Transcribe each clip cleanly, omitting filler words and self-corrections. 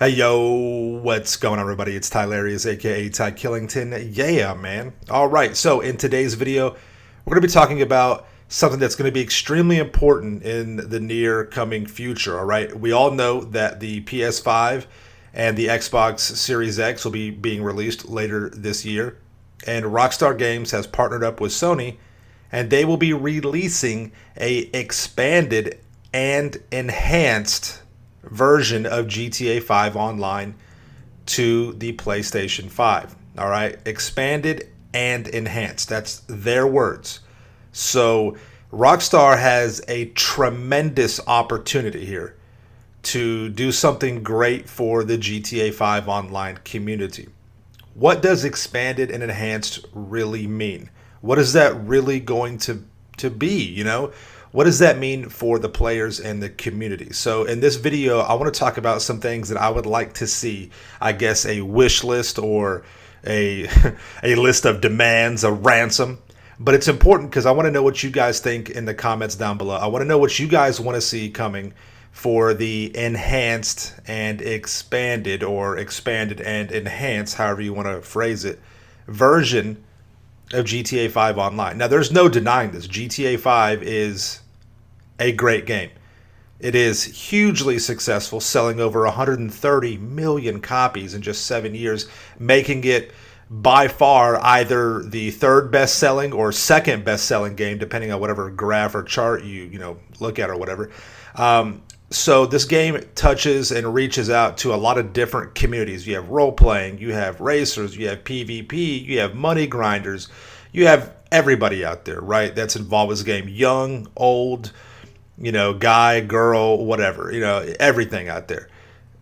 Hey yo, what's going on, everybody? It's Tylarious, aka Ty Killington. Yeah, man. All right, so in today's video, we're going to be talking about something that's going to be extremely important in the near coming future. All right, we all know that the PS5 and the Xbox Series X will be being released later this year, and Rockstar Games has partnered up with Sony, and they will be releasing a expanded and enhanced version of GTA 5 Online to the PlayStation 5. All right, expanded and enhanced. That's their words. So Rockstar has a tremendous opportunity here to do something great for the GTA 5 Online community. What does expanded and enhanced really mean? What is that really going to be, What does that mean for the players and the community? So in this video, I want to talk about some things that I would like to see, I guess a wish list or a a list of demands, a ransom. But it's important because I want to know what you guys think in the comments down below. I want to know what you guys want to see coming for the enhanced and expanded, or expanded and enhanced, however you want to phrase it, version of GTA 5 Online. Now, there's no denying this. GTA 5 is a great game. It is hugely successful, selling over 130 million copies in just 7 years, making it by far either the third best-selling or second best-selling game, depending on whatever graph or chart you look at or whatever. So this game touches and reaches out to a lot of different communities. You have role-playing, you have racers, you have PvP, you have money grinders, you have everybody out there, right, that's involved with this game. Young, old, guy, girl, whatever, everything out there.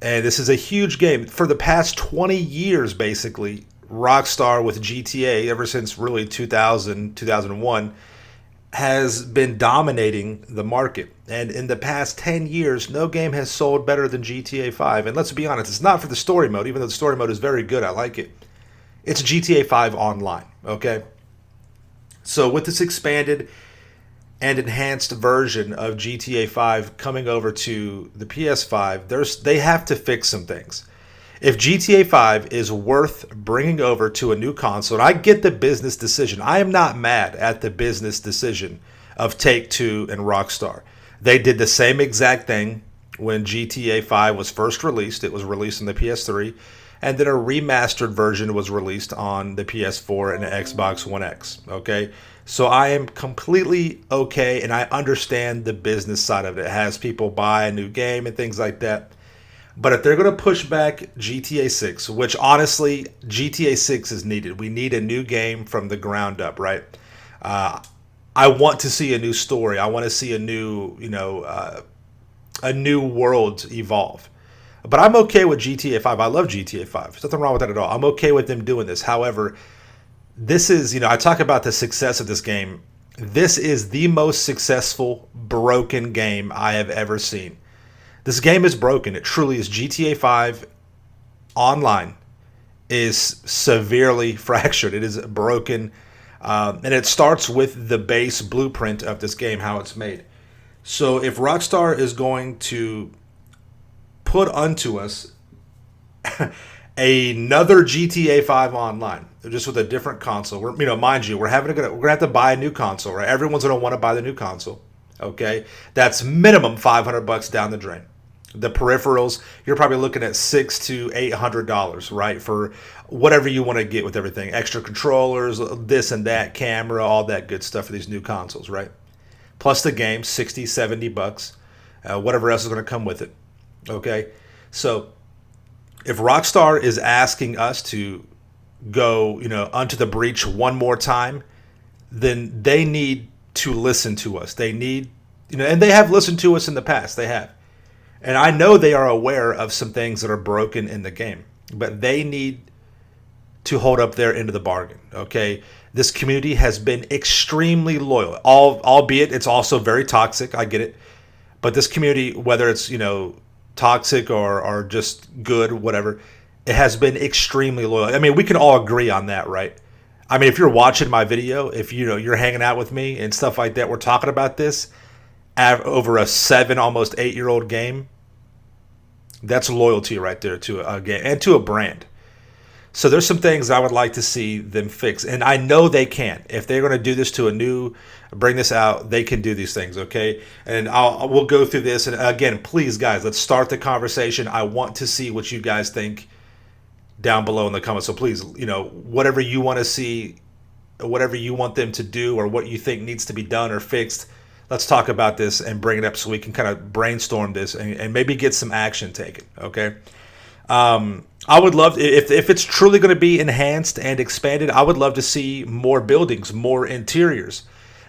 And this is a huge game. For the past 20 years, basically, Rockstar with GTA, ever since really 2000, 2001, has been dominating the market. And in the past 10 years, no game has sold better than GTA 5. And let's be honest, it's not for the story mode, even though the story mode is very good. I like it. It's GTA 5 Online, okay? So with this expanded and enhanced version of GTA 5 coming over to the PS5, they have to fix some things. If GTA 5 is worth bringing over to a new console, and I get the business decision. I am not mad at the business decision of Take-Two and Rockstar. They did the same exact thing when GTA 5 was first released. It was released on the PS3, and then a remastered version was released on the PS4 and the Xbox One X, okay? So I am completely okay, and I understand the business side of it. It has people buy a new game and things like that. But if they're going to push back GTA 6, which honestly, GTA 6 is needed. We need a new game from the ground up, right? I want to see a new story. I want to see a new world evolve. But I'm okay with GTA 5. I love GTA 5. There's nothing wrong with that at all. I'm okay with them doing this. However, this is, I talk about the success of this game. This is the most successful broken game I have ever seen. This game is broken. It truly is. GTA 5 Online is severely fractured. It is broken. And it starts with the base blueprint of this game, how it's made. So if Rockstar is going to put unto us another GTA 5 Online, just with a different console, mind you, we're gonna have to buy a new console, right? Everyone's gonna want to buy the new console. Okay, that's minimum $500 down the drain. The peripherals, you're probably looking at $600 to $800, right, for whatever you want to get with everything. Extra controllers, this and that, camera, all that good stuff for these new consoles, right? Plus the game, $60, $70, whatever else is going to come with it. Okay, so if Rockstar is asking us to go, onto the breach one more time, then they need to listen to us. They need, and they have listened to us in the past. They have. And I know they are aware of some things that are broken in the game, but they need to hold up their end of the bargain, okay? This community has been extremely loyal, albeit it's also very toxic. I get it. But this community, whether it's, toxic or just good, whatever, it has been extremely loyal. I mean, we can all agree on that, right? I mean, if you're watching my video, if you're hanging out with me and stuff like that, we're talking about this over a 7, almost 8-year-old game, That's loyalty right there to a game and to a brand. So there's some things I would like to see them fix, and I know they can. If they're going to do this to bring this out, they can do these things, okay? And we'll go through this. And again, please, guys, let's start the conversation. I want to see what you guys think down below in the comments. So please, whatever you want to see, whatever you want them to do, or what you think needs to be done or fixed, let's talk about this and bring it up so we can kind of brainstorm this and maybe get some action taken, okay? I would love, if it's truly going to be enhanced and expanded, I would love to see more buildings, more interiors.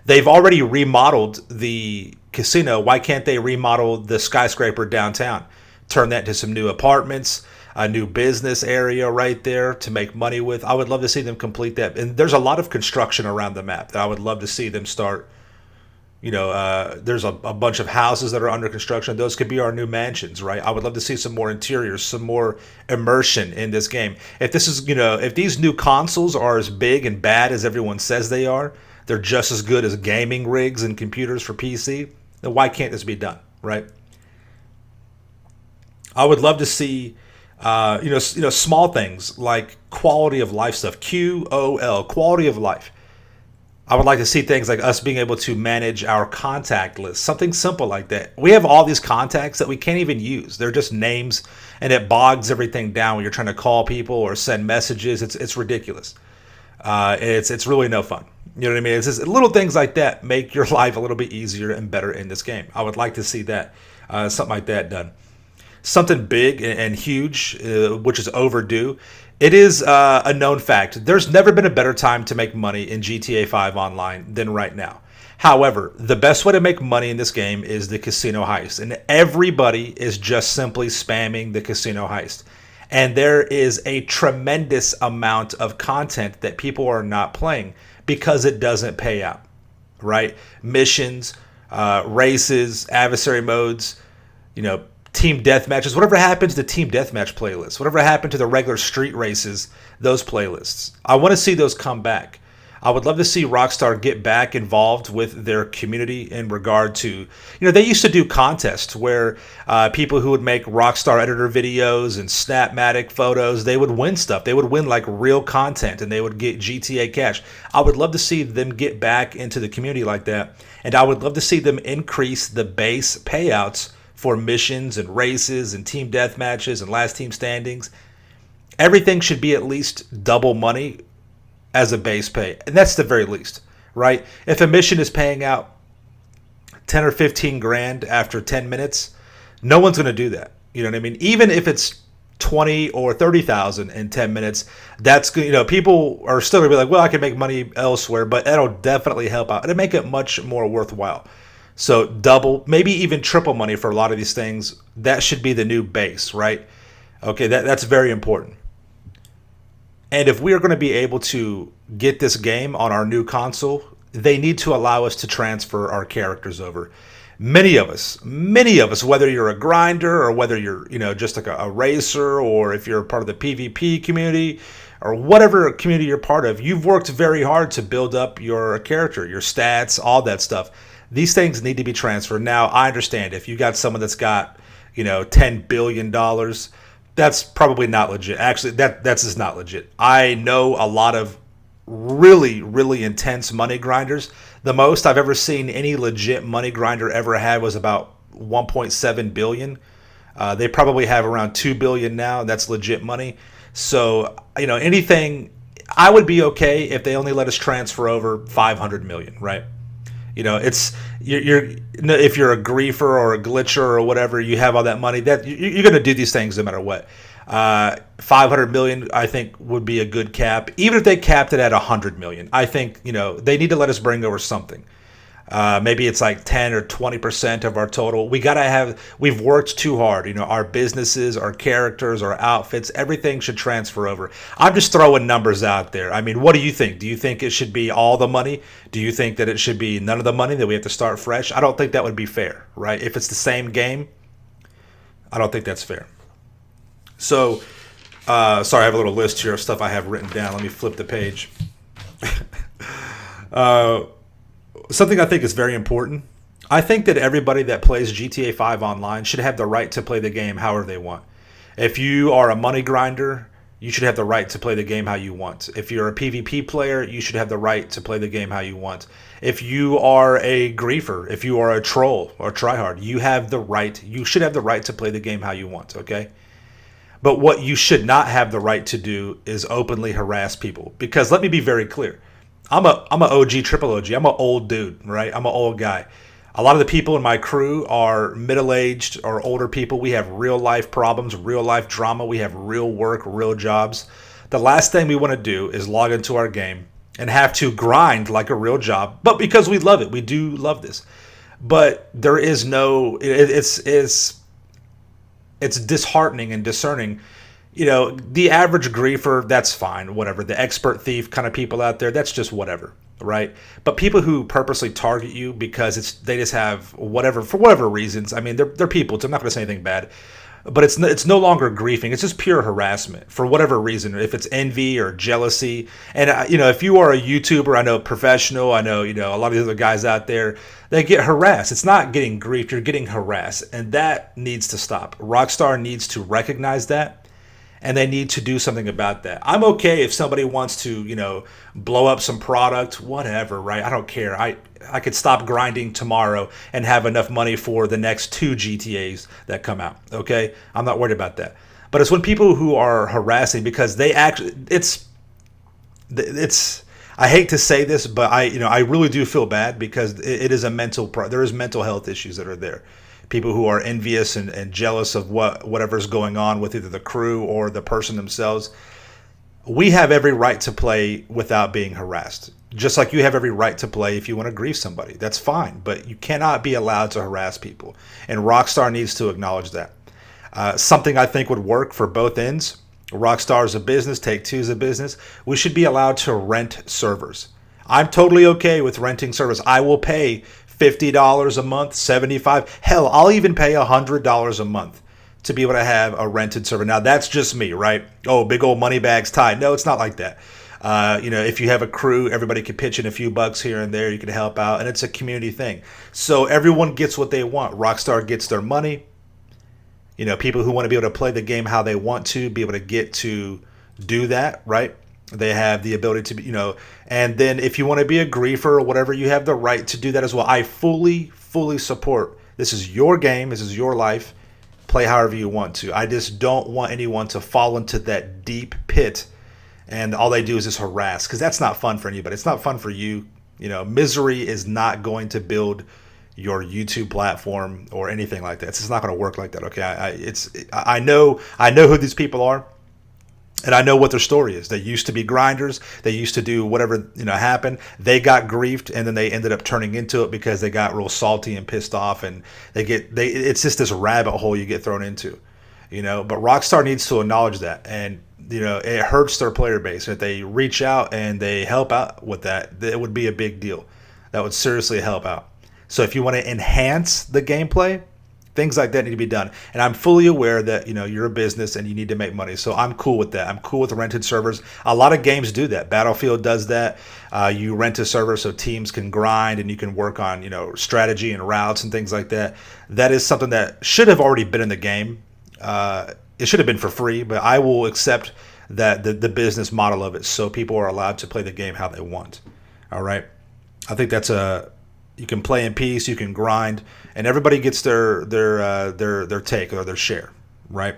They've already remodeled the casino. Why can't they remodel the skyscraper downtown? Turn that into some new apartments, a new business area right there to make money with. I would love to see them complete that. And there's a lot of construction around the map that I would love to see them start. There's a bunch of houses that are under construction. Those could be our new mansions, right? I would love to see some more interiors, some more immersion in this game. If this is, if these new consoles are as big and bad as everyone says they are, they're just as good as gaming rigs and computers for PC, then why can't this be done, right? I would love to see, small things like quality of life stuff, QOL, quality of life. I would like to see things like us being able to manage our contact list, something simple like that. We have all these contacts that we can't even use. They're just names, and it bogs everything down when you're trying to call people or send messages. It's ridiculous. It's really no fun. You know what I mean? It's just little things like that make your life a little bit easier and better in this game. I would like to see that, something like that done. Something big and huge, which is overdue. It is a known fact. There's never been a better time to make money in GTA 5 Online than right now. However, the best way to make money in this game is the casino heist. And everybody is just simply spamming the casino heist. And there is a tremendous amount of content that people are not playing because it doesn't pay out, right? Missions, races, adversary modes, team deathmatches, whatever happened to the team deathmatch playlists, whatever happened to the regular street races, those playlists. I want to see those come back. I would love to see Rockstar get back involved with their community in regard to, they used to do contests where people who would make Rockstar editor videos and Snapmatic photos, they would win stuff. They would win like real content and they would get GTA cash. I would love to see them get back into the community like that. And I would love to see them increase the base payouts for missions and races and team death matches and last team standings. Everything should be at least double money as a base pay. And that's the very least, right? If a mission is paying out 10 or 15 grand after 10 minutes, no one's going to do that. You know what I mean? Even if it's 20 or 30,000 in 10 minutes, that's good. People are still going to be like, well, I can make money elsewhere, but that'll definitely help out. It'll make it much more worthwhile. So double, maybe even triple money for a lot of these things. That should be the new base, right? Okay, that's very important. And if we are going to be able to get this game on our new console, they need to allow us to transfer our characters over. Many of us, whether you're a grinder or whether you're, just like a racer, or if you're part of the PvP community or whatever community you're part of, you've worked very hard to build up your character, your stats, all that stuff. These things need to be transferred. Now, I understand if you got someone that's got, $10 billion, that's probably not legit. Actually, that's just not legit. I know a lot of really, really intense money grinders. The most I've ever seen any legit money grinder ever had was about 1.7 billion. They probably have around 2 billion now. That's legit money. So, anything, I would be okay if they only let us transfer over 500 million, right? It's if you're a griefer or a glitcher or whatever, you have all that money, that you're going to do these things no matter what. 500 million, I think, would be a good cap. Even if they capped it at 100 million, I think they need to let us bring over something. Maybe it's like 10 or 20% of our total. We've worked too hard. Our businesses, our characters, our outfits, everything should transfer over. I'm just throwing numbers out there. I mean, what do you think? Do you think it should be all the money? Do you think that it should be none of the money, that we have to start fresh? I don't think that would be fair, right? If it's the same game, I don't think that's fair. So, sorry, I have a little list here of stuff I have written down. Let me flip the page. Something I think is very important. I think that everybody that plays GTA 5 online should have the right to play the game however they want. If you are a money grinder, you should have the right to play the game how you want. If you're a PvP player, you should have the right to play the game how you want. If you are a griefer, if you are a troll or tryhard, you should have the right to play the game how you want, okay? But what you should not have the right to do is openly harass people. Because let me be very clear. I'm a OG, triple OG. I'm an old dude, right? I'm an old guy. A lot of the people in my crew are middle-aged or older people. We have real-life problems, real-life drama. We have real work, real jobs. The last thing we want to do is log into our game and have to grind like a real job. But because we love it, we do love this. But there is no, it's disheartening and discerning. You know, the average griefer, that's fine, whatever. The expert thief kind of people out there, that's just whatever, right? But people who purposely target you because they just have whatever, for whatever reasons. I mean, they're people, so I'm not going to say anything bad. But it's no longer griefing. It's just pure harassment for whatever reason. If it's envy or jealousy, and if you are a YouTuber, I know professional, I know a lot of the other guys out there, they get harassed. It's not getting griefed; you're getting harassed, and that needs to stop. Rockstar needs to recognize that, and they need to do something about that. I'm okay if somebody wants to blow up some product, whatever, right? I don't care. I could stop grinding tomorrow and have enough money for the next 2 GTAs that come out. Okay, I'm not worried about that. But it's when people who are harassing because they actually, it's. I hate to say this, but I really do feel bad because it is a there is mental health issues that are there. People who are envious and jealous of whatever's going on with either the crew or the person themselves. We have every right to play without being harassed. Just like you have every right to play if you want to grieve somebody. That's fine, but you cannot be allowed to harass people. And Rockstar needs to acknowledge that. Something I think would work for both ends. Rockstar is a business, Take-Two is a business. We should be allowed to rent servers. I'm totally okay with renting servers. I will pay $50 a month, $75. Hell, I'll even pay $100 a month to be able to have a rented server. Now, that's just me, right? Oh, big old money bags tied. No, it's not like that. If you have a crew, everybody can pitch in a few bucks here and there. You can help out, and it's a community thing. So everyone gets what they want. Rockstar gets their money. People who want to be able to play the game how they want to, be able to get to do that, right? They have the ability to, and then if you want to be a griefer or whatever, you have the right to do that as well. I fully support. This is your game. This is your life. Play however you want to. I just don't want anyone to fall into that deep pit and all they do is just harass, because that's not fun for anybody. It's not fun for you. Misery is not going to build your YouTube platform or anything like that. It's just not going to work like that. Okay, I know who these people are, and I know what their story is. They used to be grinders. They used to do whatever happened. They got griefed, and then they ended up turning into it because they got real salty and pissed off, and it's just this rabbit hole you get thrown into. But Rockstar needs to acknowledge that, and it hurts their player base. If they reach out and they help out with that, it would be a big deal. That would seriously help out. So if you want to enhance the gameplay, things like that need to be done. And I'm fully aware that you're a business and you need to make money. So I'm cool with that. I'm cool with rented servers. A lot of games do that. Battlefield does that. You rent a server so teams can grind and you can work on strategy and routes and things like that. That is something that should have already been in the game. It should have been for free, but I will accept that the business model of it, so people are allowed to play the game how they want. All right, I think you can play in peace, you can grind, and everybody gets their take or their share. Right.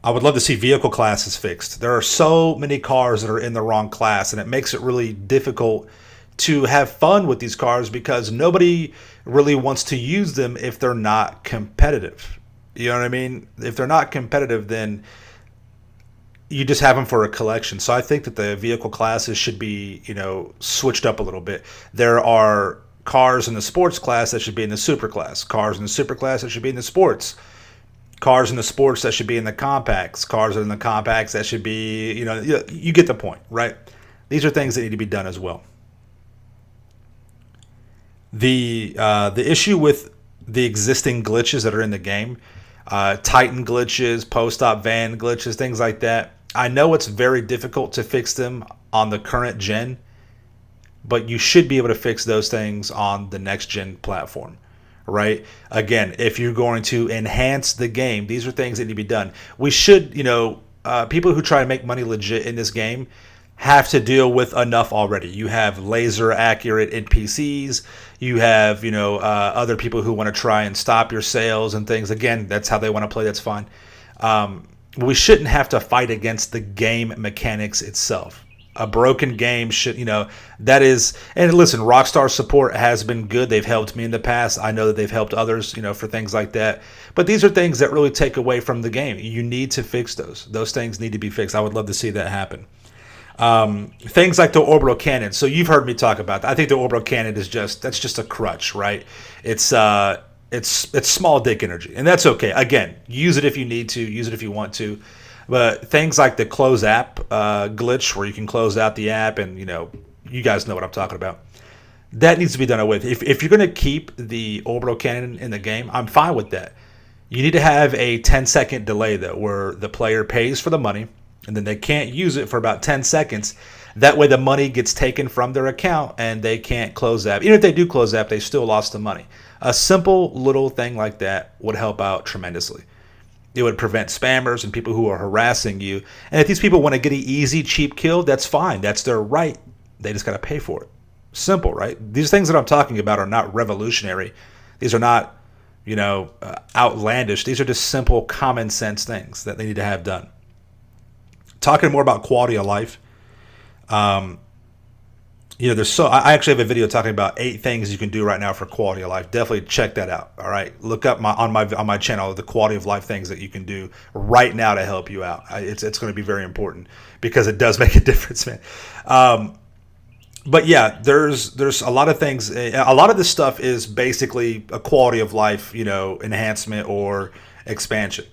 I would love to see vehicle classes fixed. There are so many cars that are in the wrong class, and it makes it really difficult to have fun with these cars because nobody really wants to use them if they're not competitive. You know what I mean? If they're not competitive, then you just have them for a collection. So I think that the vehicle classes should be, switched up a little bit. There are cars in the sports class that should be in the super class. Cars in the super class that should be in the sports. Cars in the sports that should be in the compacts. Cars in the compacts that should be, you get the point, right? These are things that need to be done as well. The issue with the existing glitches that are in the game, Titan glitches, post-op van glitches, things like that. I know it's very difficult to fix them on the current gen, but you should be able to fix those things on the next gen platform, right? Again, if you're going to enhance the game, these are things that need to be done. We should, people who try to make money legit in this game have to deal with enough already. You have laser accurate NPCs. You have, other people who want to try and stop your sales and things. Again, that's how they want to play. That's fine. We shouldn't have to fight against the game mechanics itself. A broken game should, that is, and listen, Rockstar support has been good. They've helped me in the past. I know that they've helped others, for things like that. But these are things that really take away from the game. You need to fix those. Those things need to be fixed. I would love to see that happen. Things like the orbital cannon. So you've heard me talk about that. I think the orbital cannon is that's just a crutch, right? It's small dick energy, and that's okay. Again, use it if you need to, use it if you want to. But things like the close app glitch, where you can close out the app, and you guys know what I'm talking about. That needs to be done away with. If you're going to keep the orbital cannon in the game, I'm fine with that. You need to have a 10-second delay though, where the player pays for the money, and then they can't use it for about 10 seconds. That way the money gets taken from their account, and they can't close the app. Even if they do close the app, they still lost the money. A simple little thing like that would help out tremendously. It would prevent spammers and people who are harassing you. And if these people want to get an easy, cheap kill, that's fine. That's their right. They just got to pay for it. Simple, right? These things that I'm talking about are not revolutionary. These are not, outlandish. These are just simple, common sense things that they need to have done. Talking more about quality of life. I actually have a video talking about 8 things you can do right now for quality of life. Definitely check that out. All right, look up on my channel the quality of life things that you can do right now to help you out. It's going to be very important because it does make a difference, man. But yeah, there's a lot of things. A lot of this stuff is basically a quality of life, enhancement or expansion.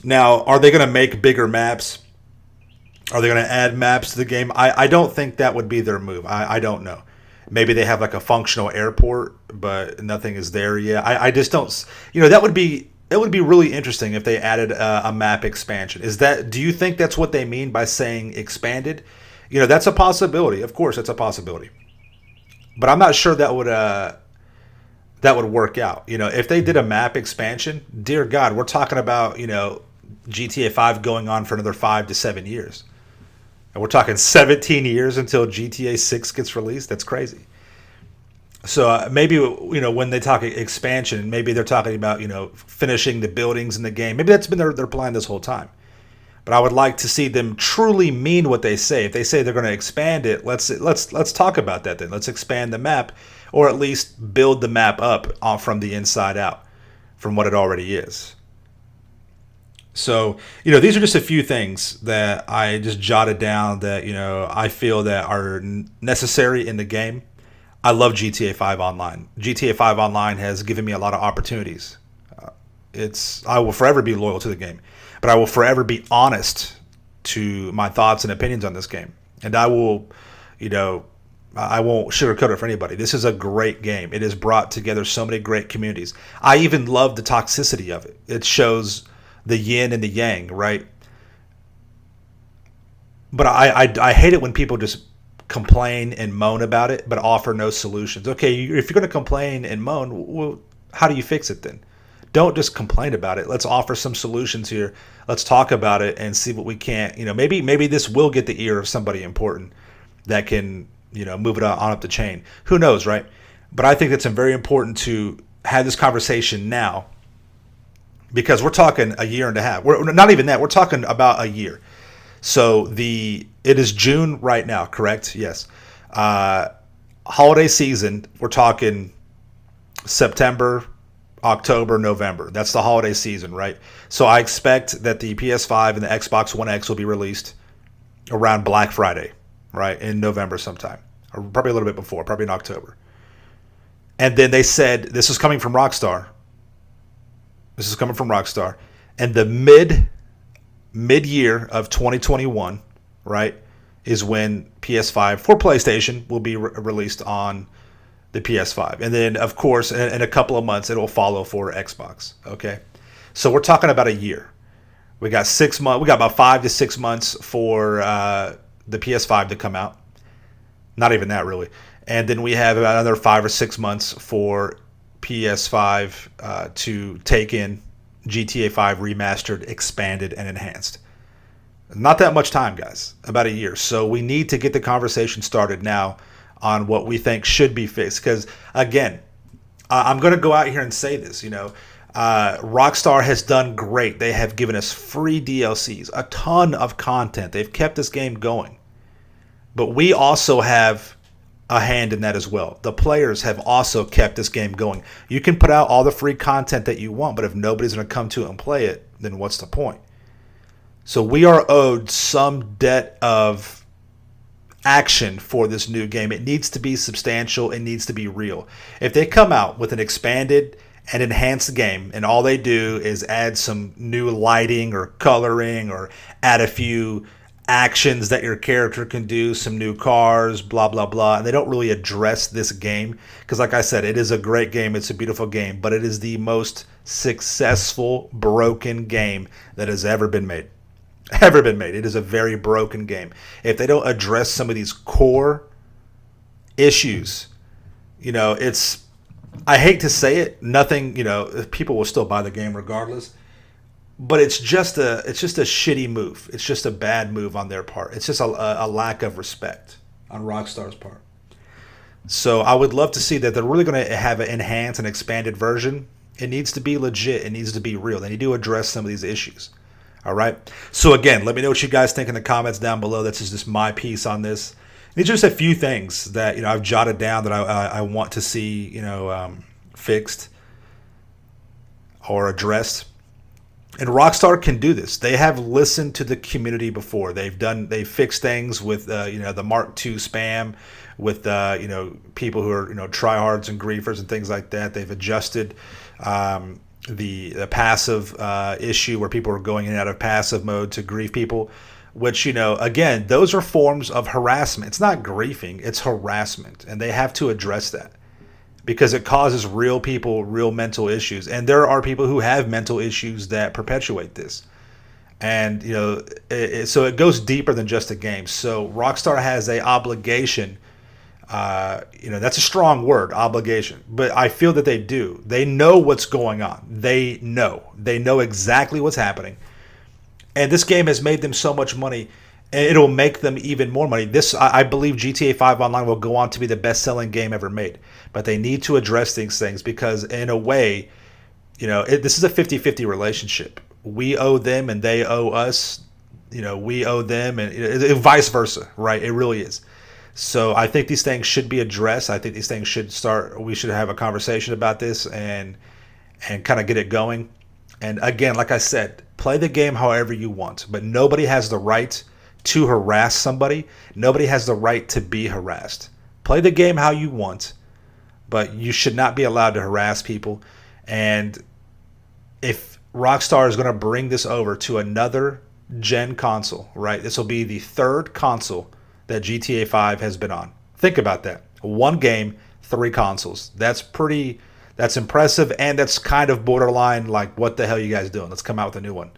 Now, are they going to make bigger maps? Are they going to add maps to the game? I don't think that would be their move. I don't know. Maybe they have like a functional airport, but nothing is there yet. I just don't. It would be really interesting if they added a map expansion. Do you think that's what they mean by saying expanded? That's a possibility. Of course, that's a possibility. But I'm not sure that would work out. If they did a map expansion, dear God, we're talking about GTA 5 going on for another 5 to 7 years. And we're talking 17 years until GTA 6 gets released. That's crazy. So maybe, when they talk expansion, maybe they're talking about, finishing the buildings in the game. Maybe that's been their plan this whole time. But I would like to see them truly mean what they say. If they say they're going to expand it, let's talk about that then. Let's expand the map, or at least build the map up from the inside out, from what it already is. So, these are just a few things that I just jotted down that, I feel that are necessary in the game. I love GTA 5 Online. GTA 5 Online has given me a lot of opportunities. I will forever be loyal to the game, but I will forever be honest to my thoughts and opinions on this game. And I will, I won't sugarcoat it for anybody. This is a great game. It has brought together so many great communities. I even love the toxicity of it. It shows the yin and the yang, right? But I hate it when people just complain and moan about it, but offer no solutions. Okay, if you're going to complain and moan, well, how do you fix it then? Don't just complain about it. Let's offer some solutions here. Let's talk about it and see what we can. Maybe this will get the ear of somebody important that can, move it on up the chain. Who knows, right? But I think it's very important to have this conversation now, because we're talking a year and a half. We're not even that. We're talking about a year. So it is June right now, correct? Yes. Holiday season, we're talking September, October, November. That's the holiday season, right? So I expect that the PS5 and the Xbox One X will be released around Black Friday, right? In November sometime. Or probably a little bit before, probably in October. And then they said, this is coming from Rockstar. This is coming from Rockstar. And the mid-year of 2021, right, is when PS5 for PlayStation will be released on the PS5. And then, of course, in a couple of months, it will follow for Xbox, okay? So we're talking about a year. We got 6 months. We got about 5 to 6 months for the PS5 to come out. Not even that, really. And then we have about another 5 or 6 months for PS5 to take in GTA 5 Remastered, Expanded, and Enhanced. Not that much time, guys. About a year. So we need to get the conversation started now on what we think should be fixed. Because, again, I'm going to go out here and say this, Rockstar has done great. They have given us free DLCs, a ton of content. They've kept this game going. But we also have a hand in that as well. The players have also kept this game going. You can put out all the free content that you want, but if nobody's going to come to it and play it, then what's the point? So we are owed some debt of action for this new game. It needs to be substantial. It needs to be real. If they come out with an expanded and enhanced game and all they do is add some new lighting or coloring or add a few actions that your character can do, some new cars, blah, blah, blah, and they don't really address this game, because like I said, it is a great game, it's a beautiful game, but it is the most successful broken game that has ever been made. It is a very broken game. If they don't address some of these core issues, it's, I hate to say it, nothing, people will still buy the game regardless. But it's just a shitty move. It's just a bad move on their part. It's just a lack of respect on Rockstar's part. So I would love to see that they're really going to have an enhanced and expanded version. It needs to be legit. It needs to be real. They need to address some of these issues. All right. So again, let me know what you guys think in the comments down below. This is just my piece on this. These are just a few things that I've jotted down that I want to see fixed or addressed. And Rockstar can do this. They have listened to the community before. They've fixed things with the Mark II spam, with people who are tryhards and griefers and things like that. They've adjusted the passive issue where people are going in and out of passive mode to grief people, which again, those are forms of harassment. It's not griefing, it's harassment, and they have to address that. Because it causes real people real mental issues. And there are people who have mental issues that perpetuate this. And, so it goes deeper than just a game. So Rockstar has a obligation. That's a strong word, obligation. But I feel that they do. They know what's going on. They know exactly what's happening. And this game has made them so much money. And it'll make them even more money. I believe GTA 5 Online will go on to be the best-selling game ever made. But they need to address these things because, in a way, this is a 50-50 relationship. We owe them and they owe us. We owe them and vice versa, right? It really is. So I think these things should be addressed. I think these things should start. We should have a conversation about this and kind of get it going. And again, like I said, play the game however you want. But nobody has the right to harass somebody. Nobody has the right to be harassed. Play the game how you want, but you should not be allowed to harass people. And if Rockstar is going to bring this over to another gen console, right? This will be the third console that GTA 5 has been on. Think about that. One game, 3 consoles. That's impressive, and that's kind of borderline like, what the hell are you guys doing? Let's come out with a new one.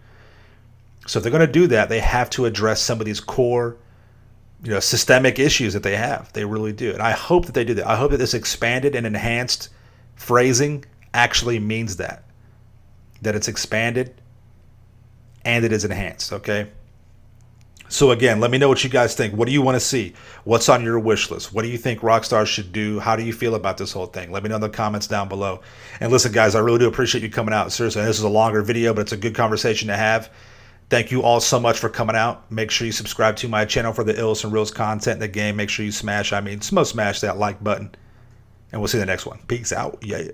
So if they're going to do that, they have to address some of these core, systemic issues that they have. They really do. And I hope that they do that. I hope that this expanded and enhanced phrasing actually means that it's expanded and it is enhanced, okay? So again, let me know what you guys think. What do you want to see? What's on your wish list? What do you think Rockstar should do? How do you feel about this whole thing? Let me know in the comments down below. And listen, guys, I really do appreciate you coming out. Seriously, this is a longer video, but it's a good conversation to have. Thank you all so much for coming out. Make sure you subscribe to my channel for the ills and reels content in the game. Make sure you smash that like button. And we'll see you in the next one. Peace out. Yeah.